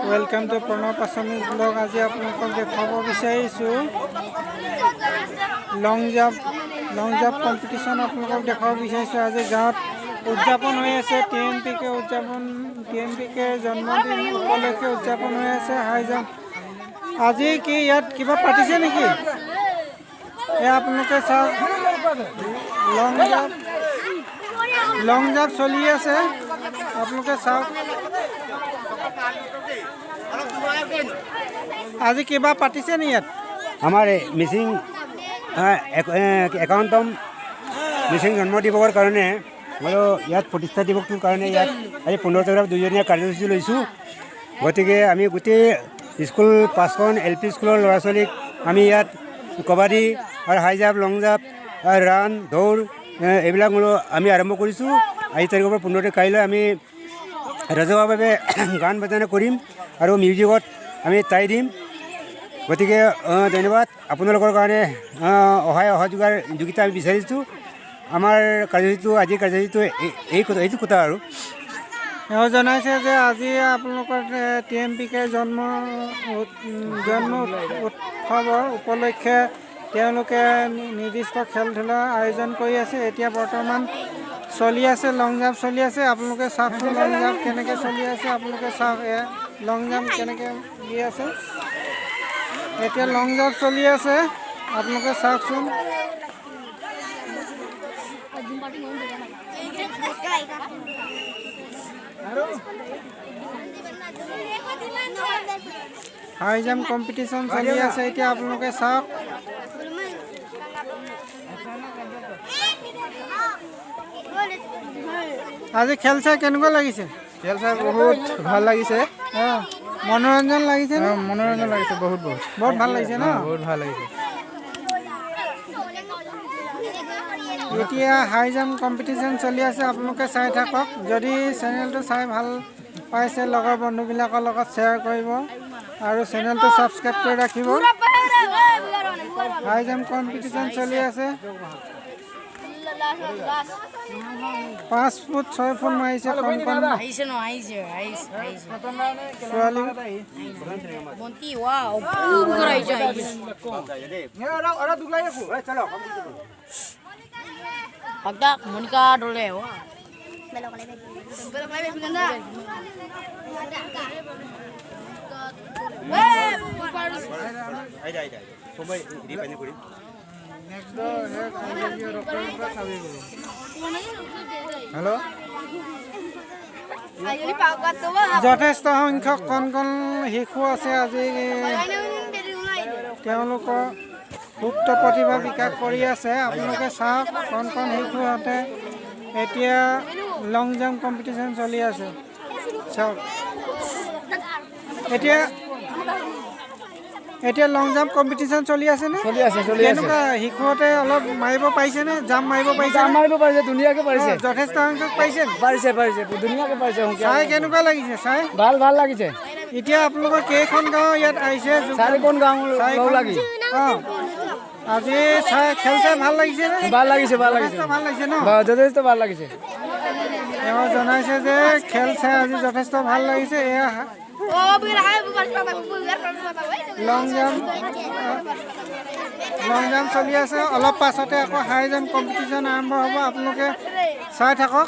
Welcome to Pranav Asami blog. आज आपलोक देखाब विचारिছো lung jump competition आपलोक देखाब विचारिছো। आज गाँव उद्यापन हो टीएमपी के जन्मदिन उपलक्षे उद्यापन हो हाई जाम्प। आज कि इतना क्या पातिसे नेকি आपलोके चाওক लंग जाम्प चलि आछे आपलोके चाওক। आज क्या पातिसे नी इतना हमारे मिसिंग एकाउंटम मिसिंग जन्म दिवसर कारण बोलो इतना प्रतिष्ठा दिवसर कारण इतना आज 15 तारिख दुजनिया कार्यसूची लैसो। गति के गोटे स्कूल 5খন LP स्कूलर लड़ा छालीक इतना कबाडी और हाई जाम्प लंग जाम्प रान दौड़ এইবিলাক আমি আৰম্ভ কৰিছোঁ। আজি তাৰিখৰ পৰা 15 তাৰিখ কাইলৈ আমি ৰাজহুৱাভাৱে গান বাজনা কৰিম আৰু মিউজিকত আমি তাই দিম। গতিকে ধন্যবাদ আপোনালোকৰ কাৰণে সহযোগিতা আমি বিচাৰিছোঁ। আমাৰ কাৰ্যসূচীটো আজিৰ কাৰ্যসূচীটো এইটো কথা আৰু এওঁ জনাইছে যে আজি আপোনালোকৰ টিএমপিকে জন্ম উৎসৱৰ উপলক্ষে তেওঁলোকে নিৰ্দিষ্ট খেল ধূলা আয়োজন কৰি আছে। এতিয়া বৰ্তমান চলি আছে লং জাম্প চলি আছে। আপোনালোকে চাওকচোন লং জাম্প কেনেকৈ চলি আছে। আপোনালোকে চাওক লং জাম্প কেনেকৈ দি আছে। এতিয়া লং জাম্প চলি আছে আপোনালোকে চাওকচোন। हाई जाम्प कम्पिटिशन चलि আছে এতিয়া আপোনালোকে চাওক। আজি খেল চাই কেনেকুৱা লাগিছে? খেল চাই বহুত ভাল লাগিছে। মনোৰঞ্জন লাগিছে ন? মনোৰঞ্জন লাগিছে বহুত ভাল লাগিছে ন? বহুত ভাল লাগিছে। এতিয়া হাই জাম্প কম্পিটিশ্যন চলি আছে আপোনালোকে চাই থাকক। যদি চেনেলটো চাই ভাল পাইছে লগৰ বন্ধুবিলাকৰ লগত শ্বেয়াৰ কৰিব আৰু চেনেলটো ছাবস্ক্ৰাইব কৰি ৰাখিব। হাই জাম্প কম্পিটিশ্যন চলি আছে। 5 ফুট 6 ফুট মাৰিছে ছোৱালী। Monica dole wa. হেল্ল' যথেষ্ট সংখ্যক কণ কণ শিশু আছে। আজি তেওঁলোকৰ সুপ্ত প্ৰতিভা বিকাশ কৰি আছে। আপোনালোকে চাওক কণ কণ শিশুহঁতে এতিয়া লং জাম্প কম্পিটিশ্যন চলি আছে চাওক। এতিয়া লং জাম্প কম্পিটিশ্যন চলি আছেনে? চলি আছে কেনেকুৱা শিশুহঁতে অলপ মাৰিব পাৰিছেনে? জাম্প মাৰিব পাৰিছে? ধুনীয়াকৈ পাৰিছে। যথেষ্ট সংখ্যক পাৰিছে ধুনীয়াকৈ পাৰিছে। চাই কেনেকুৱা লাগিছে? চাই ভাল লাগিছে। এতিয়া আপোনালোকৰ কেইখন গাঁও ইয়াত আহিছে? 4খন গাঁও লগ লাগি আজি খেল চাই ভাল লাগিছে নে? ভাল লাগিছে ভাল লাগিছে ন? যথেষ্ট ভাল লাগিছে। এওঁ জনাইছে যে খেল চাই আজি যথেষ্ট ভাল লাগিছে। এয়া লং জাম্প চলি আছে। অলপ পাছতে আকৌ হাই জাম্প কম্পিটিশ্যন আৰম্ভ হ'ব। আপোনালোকে চাই থাকক।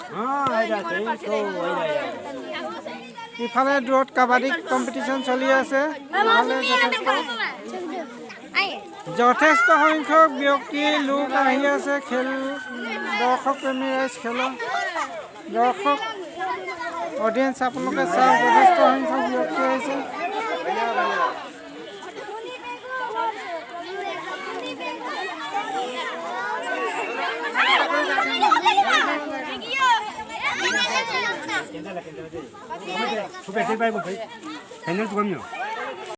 ইফালে দূৰত কাবাডী কম্পিটিশ্যন চলি আছে। যথেষ্ট সংখ্যক ব্যক্তি লোক আহি আছে। খেল দৰ্শক প্ৰেমী ৰাইজ খেলৰ দৰ্শক অডিয়েঞ্চ আপোনালোকে চাওক। যথেষ্ট সংখ্যক ব্যক্তি আহিছে। फाइनल